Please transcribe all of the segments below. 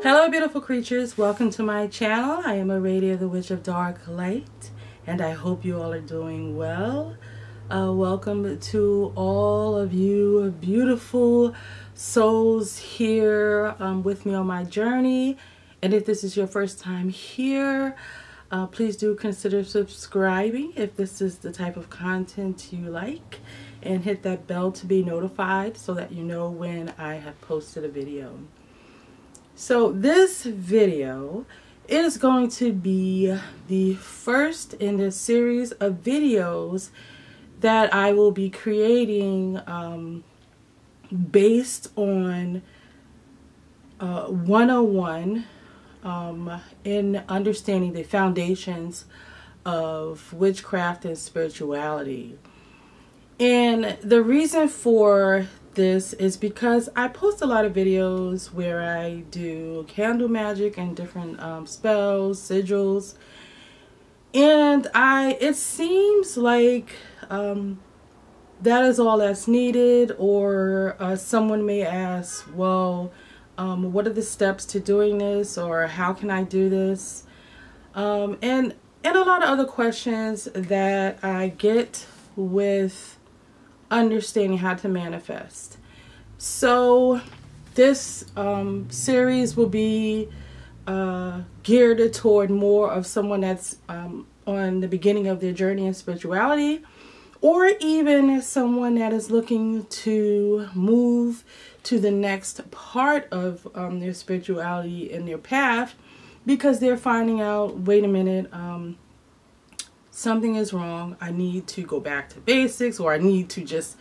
Hello beautiful creatures, welcome to my channel. I am Aradia, the Witch of Dark Light, and I hope you all are doing well. Welcome to all of you beautiful souls here with me on my journey. And if this is your first time here, please do consider subscribing if this is the type of content you like, and hit that bell to be notified so that you know when I have posted a video. So this video is going to be the first in the series of videos that I will be creating based on 101 in understanding the foundations of witchcraft and spirituality. And the reason for this is because I post a lot of videos where I do candle magic and different spells, sigils, and it seems like that is all that's needed. Or someone may ask, well, what are the steps to doing this, or how can I do this, and a lot of other questions that I get with understanding how to manifest. So this series will be geared toward more of someone that's on the beginning of their journey in spirituality, or even someone that is looking to move to the next part of their spirituality in their path, because they're finding out, wait a minute, something is wrong. I need to go back to basics, or I need to just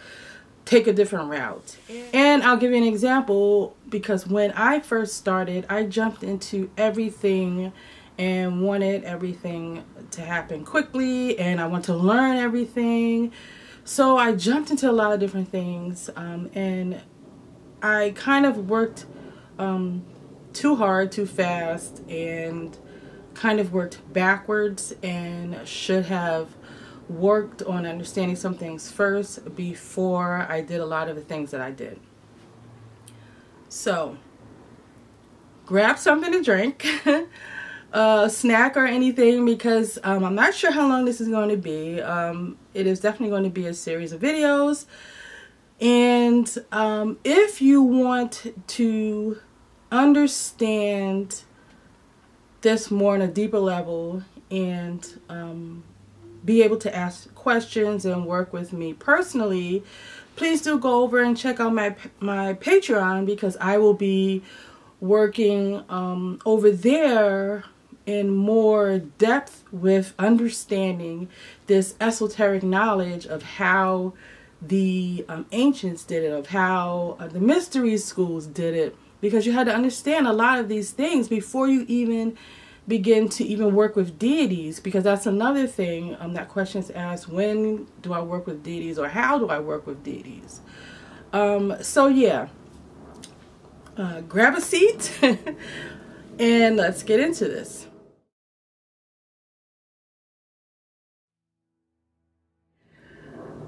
take a different route. And I'll give you an example, because when I first started, I jumped into everything and wanted everything to happen quickly, and I want to learn everything. So I jumped into a lot of different things, and I kind of worked too hard, too fast, and kind of worked backwards, and should have worked on understanding some things first before I did a lot of the things that I did. So grab something to drink, a snack or anything, because I'm not sure how long this is going to be. It is definitely going to be a series of videos, and if you want to understand this more on a deeper level, and be able to ask questions and work with me personally, please do go over and check out my Patreon, because I will be working over there in more depth with understanding this esoteric knowledge of how the ancients did it, of how the mystery schools did it, because you had to understand a lot of these things before you even begin to even work with deities, because that's another thing that questions asked: when do I work with deities, or how do I work with deities? So yeah, grab a seat and let's get into this.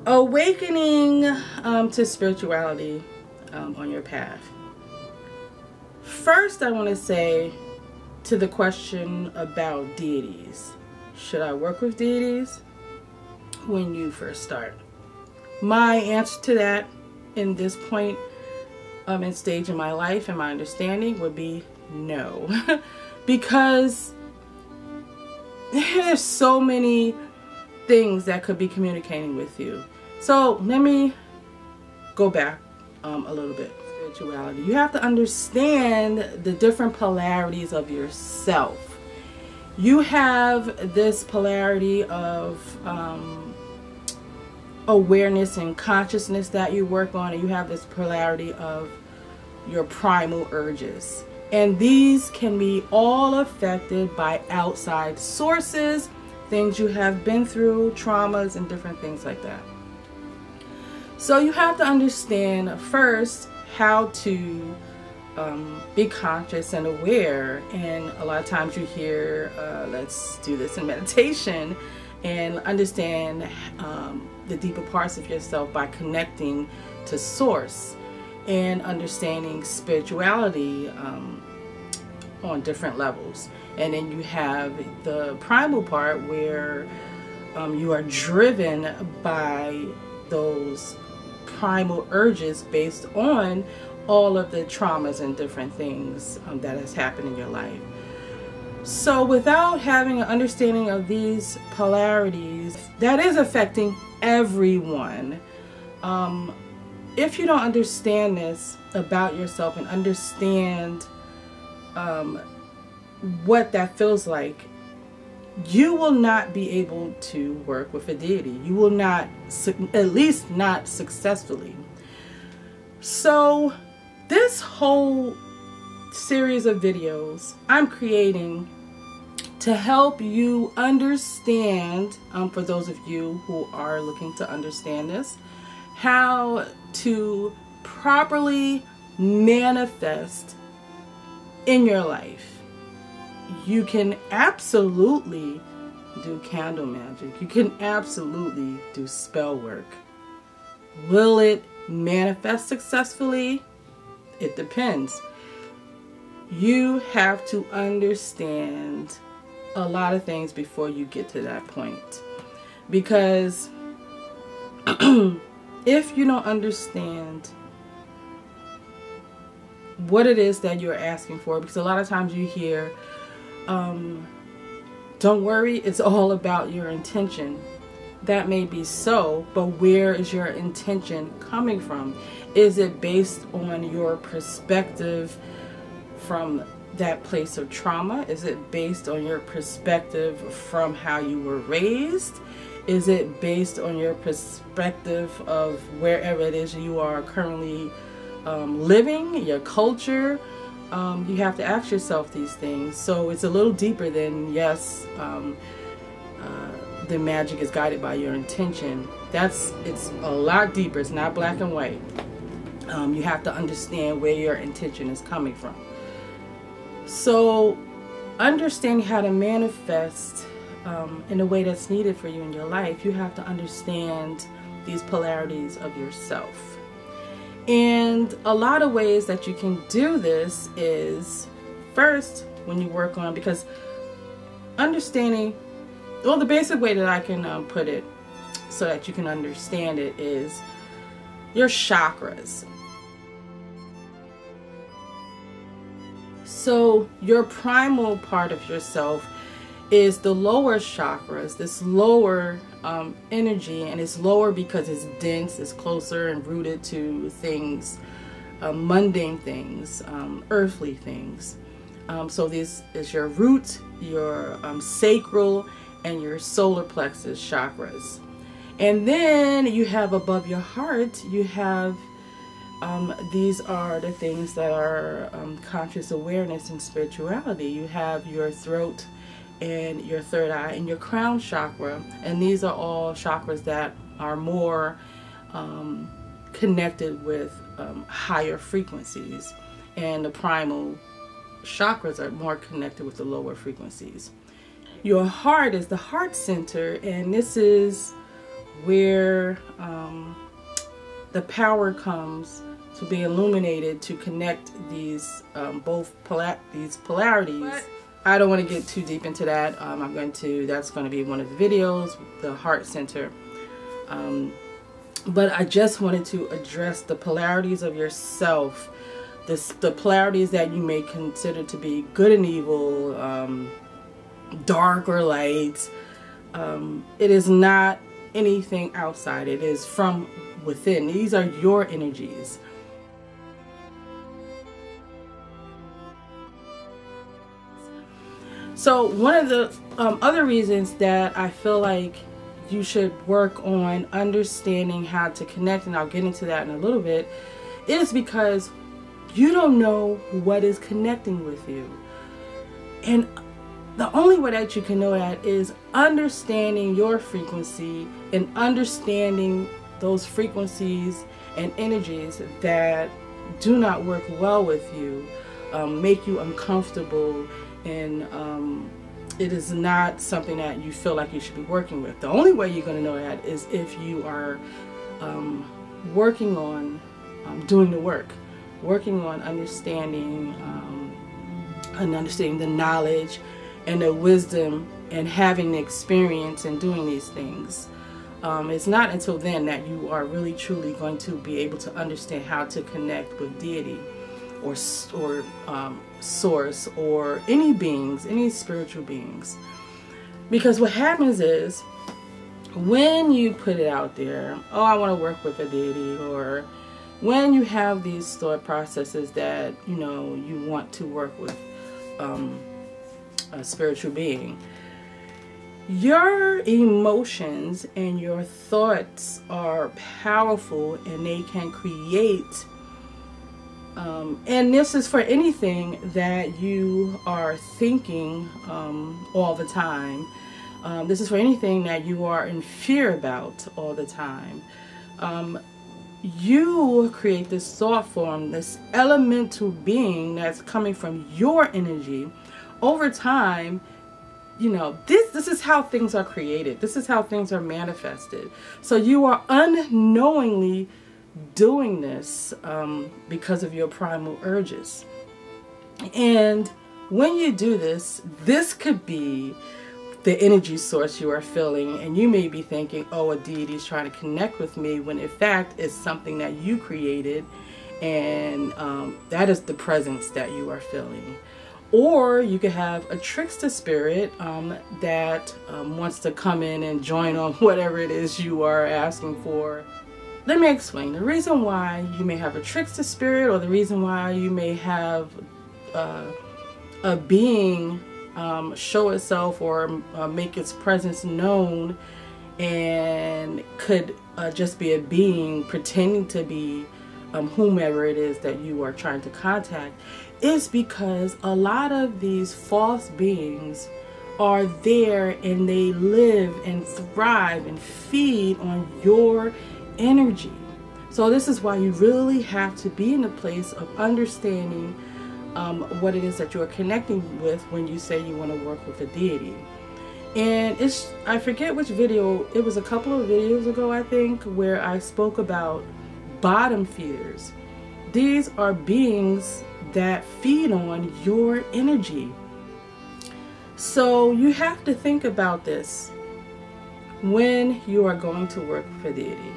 Awakening to spirituality on your path. First, I want to say, to the question about deities, should I work with deities when you first start? My answer to that in this point and stage in my life and my understanding would be no. Because there's so many things that could be communicating with you. So let me go back a little bit. Spirituality. You have to understand the different polarities of yourself. You have this polarity of awareness and consciousness that you work on, and you have this polarity of your primal urges. And these can be all affected by outside sources, things you have been through, traumas, and different things like that. So you have to understand first how to be conscious and aware. And a lot of times you hear, let's do this in meditation, and understand the deeper parts of yourself by connecting to source and understanding spirituality on different levels. And then you have the primal part where you are driven by those primal urges based on all of the traumas and different things that has happened in your life. So without having an understanding of these polarities, that is affecting everyone. If you don't understand this about yourself and understand what that feels like, you will not be able to work with a deity. You will not, at least not successfully. So this whole series of videos I'm creating to help you understand, for those of you who are looking to understand this, how to properly manifest in your life. You can absolutely do candle magic. You can absolutely do spell work. Will it manifest successfully? It depends. You have to understand a lot of things before you get to that point. Because if you don't understand what it is that you're asking for, because a lot of times you hear, don't worry, it's all about your intention. That may be so, but where is your intention coming from? Is it based on your perspective from that place of trauma? Is it based on your perspective from how you were raised? Is it based on your perspective of wherever it is you are currently living, your culture? You have to ask yourself these things. So it's a little deeper than, yes, the magic is guided by your intention. It's a lot deeper. It's not black and white. You have to understand where your intention is coming from. So understanding how to manifest in a way that's needed for you in your life, you have to understand these polarities of yourself. And a lot of ways that you can do this is, first, when you work on, because understanding, well, the basic way that I can put it so that you can understand it is your chakras. So your primal part of yourself is the lower chakras, this lower energy, and it's lower because it's dense, it's closer and rooted to things, mundane things, earthly things. So this is your root, your sacral, and your solar plexus chakras. And then you have above your heart, you have these are the things that are conscious awareness and spirituality. You have your throat and your third eye and your crown chakra, and these are all chakras that are more connected with higher frequencies, and the primal chakras are more connected with the lower frequencies. Your heart is the heart center, and this is where the power comes to be illuminated to connect these these polarities. What? I don't want to get too deep into that. That's going to be one of the videos, the heart center. But I just wanted to address the polarities of yourself, the polarities that you may consider to be good and evil, dark or light. It is not anything outside. It is from within. These are your energies. So one of the other reasons that I feel like you should work on understanding how to connect, and I'll get into that in a little bit, is because you don't know what is connecting with you. And the only way that you can know that is understanding your frequency and understanding those frequencies and energies that do not work well with you, make you uncomfortable, and it is not something that you feel like you should be working with. The only way you're going to know that is if you are working on doing the work, working on understanding and understanding the knowledge and the wisdom and having the experience in doing these things. It's not until then that you are really truly going to be able to understand how to connect with deity or source or any beings, any spiritual beings. Because what happens is, when you put it out there, oh, I want to work with a deity, or when you have these thought processes that, you know, you want to work with a spiritual being, your emotions and your thoughts are powerful, and they can create, and this is for anything that you are thinking all the time. This is for anything that you are in fear about all the time. You create this thought form, this elemental being that's coming from your energy. Over time, you know, this is how things are created. This is how things are manifested. So you are unknowingly doing this because of your primal urges. And when you do this, this could be the energy source you are feeling, and you may be thinking, oh, a deity is trying to connect with me, when in fact it's something that you created, and that is the presence that you are feeling. Or you could have a trickster spirit that wants to come in and join on whatever it is you are asking for. Let me explain. The reason why you may have a trickster spirit, or the reason why you may have a being show itself or make its presence known, and could just be a being pretending to be whomever it is that you are trying to contact, is because a lot of these false beings are there, and they live and thrive and feed on your energy. So this is why you really have to be in a place of understanding what it is that you are connecting with when you say you want to work with a deity. And I forget which video, it was a couple of videos ago, I think, where I spoke about bottom feeders. These are beings that feed on your energy. So you have to think about this when you are going to work for deity.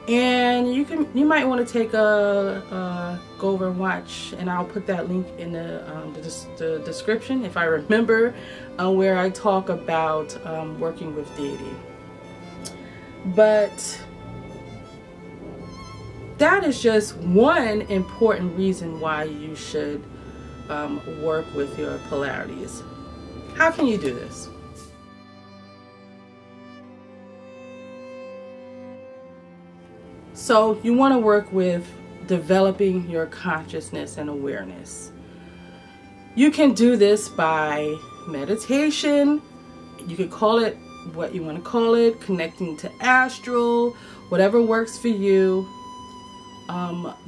And you might want to take go over and watch, and I'll put that link in the description if I remember, where I talk about working with deity. But that is just one important reason why you should work with your polarities. How can you do this? So you want to work with developing your consciousness and awareness. You can do this by meditation. You could call it what you want to call it, connecting to astral, whatever works for you.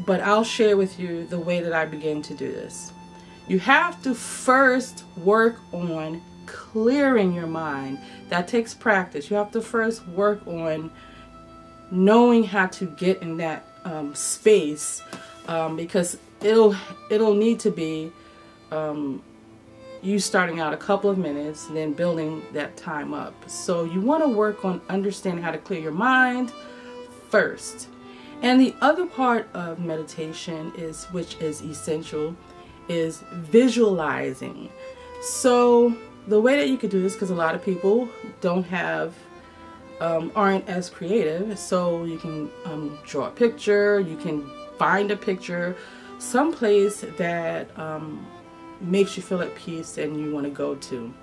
But I'll share with you the way that I begin to do this. You have to first work on clearing your mind. That takes practice. You have to first work on knowing how to get in that space, because it'll need to be you starting out a couple of minutes and then building that time up. So you want to work on understanding how to clear your mind first. And the other part of meditation which is essential, is visualizing. So the way that you could do this, because a lot of people don't have aren't as creative, so you can draw a picture, you can find a picture someplace that makes you feel at peace and you want to go to.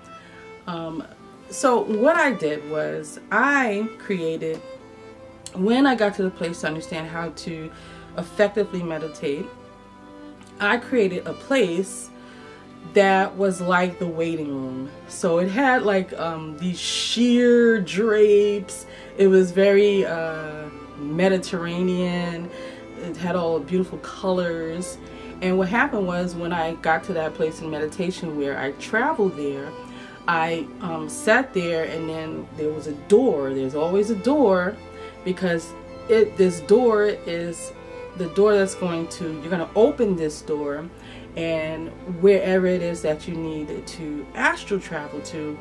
So what I did was I created, when I got to the place to understand how to effectively meditate, I created a place that was like the waiting room. So it had like these sheer drapes. It was very Mediterranean. It had all beautiful colors. And what happened was, when I got to that place in meditation where I traveled there, I sat there, and then there was a door. There's always a door, because this door is the door that's going to, you're going to open this door, and wherever it is that you need to astral travel to,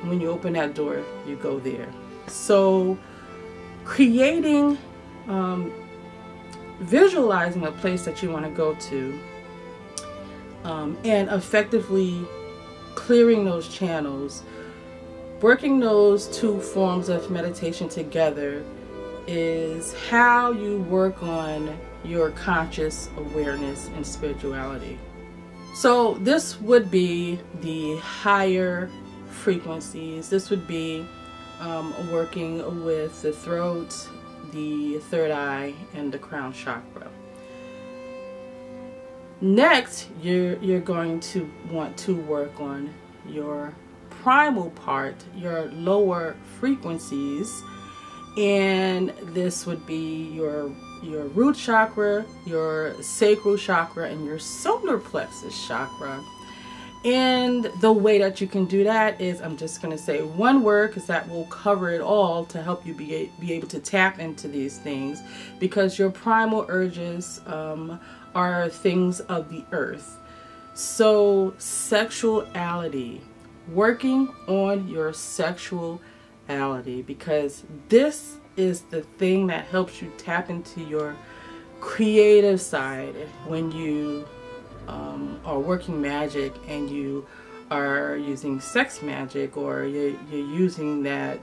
when you open that door, you go there. So creating, visualizing a place that you want to go to, and effectively clearing those channels, working those two forms of meditation together is how you work on your conscious awareness and spirituality. So this would be the higher frequencies. This would be working with the throat, the third eye, and the crown chakra. Next, you're going to want to work on your primal part, your lower frequencies, and this would be your root chakra, your sacral chakra, and your solar plexus chakra. And the way that you can do that is, I'm just going to say one word because that will cover it all to help you be able to tap into these things, because your primal urges are things of the earth. So sexuality, working on your sexuality, because this is the thing that helps you tap into your creative side when you are working magic and you are using sex magic, or you're using that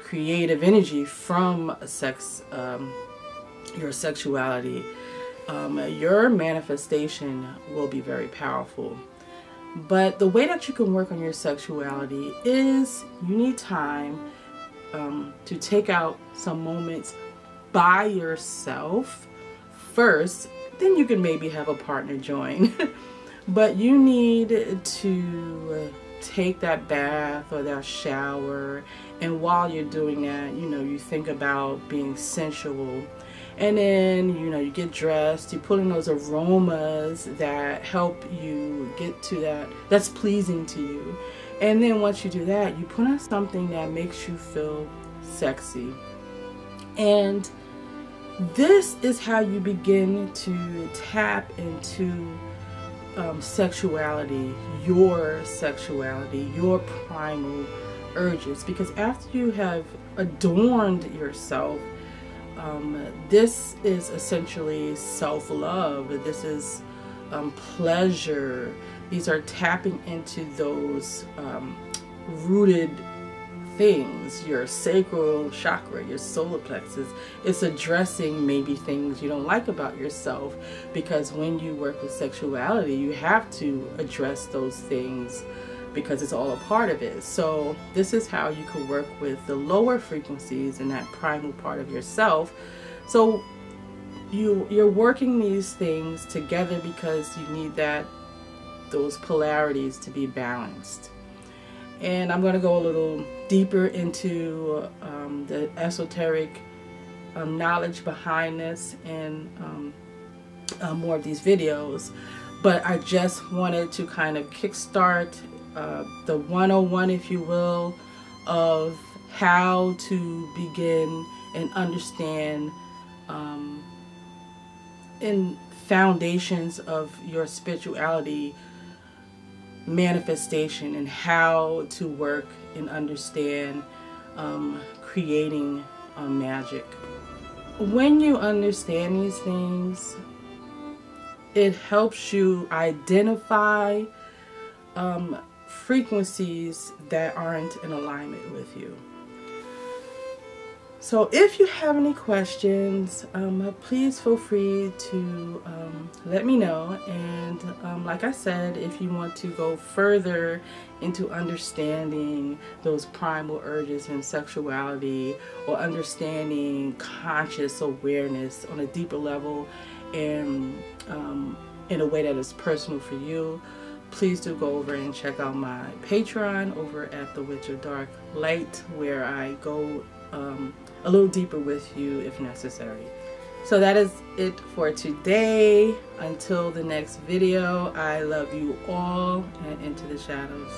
creative energy from sex, your sexuality. Your manifestation will be very powerful. But the way that you can work on your sexuality is you need time to take out some moments by yourself first, then you can maybe have a partner join. But you need to take that bath or that shower, and while you're doing that, you think about being sensual. And then, you get dressed, you put in those aromas that help you get to that's pleasing to you. And then once you do that, you put on something that makes you feel sexy. And this is how you begin to tap into sexuality, your primal urges. Because after you have adorned yourself, this is essentially self-love. This is pleasure. These are tapping into those rooted things, your sacral chakra, your solar plexus. It's addressing maybe things you don't like about yourself, because when you work with sexuality, you have to address those things because it's all a part of it. So this is how you can work with the lower frequencies and that primal part of yourself. So you're working these things together because you need those polarities to be balanced. And I'm going to go a little deeper into the esoteric knowledge behind this in more of these videos. But I just wanted to kind of kickstart the 101, if you will, of how to begin and understand in foundations of your spirituality manifestation, and how to work and understand creating magic. When you understand these things, it helps you identify frequencies that aren't in alignment with you. So if you have any questions, please feel free to let me know. And like I said, if you want to go further into understanding those primal urges and sexuality, or understanding conscious awareness on a deeper level and in a way that is personal for you, please do go over and check out my Patreon over at The Witch of Dark Light, where I go a little deeper with you if necessary. So that is it for today. Until the next video, I love you all, and into the shadows.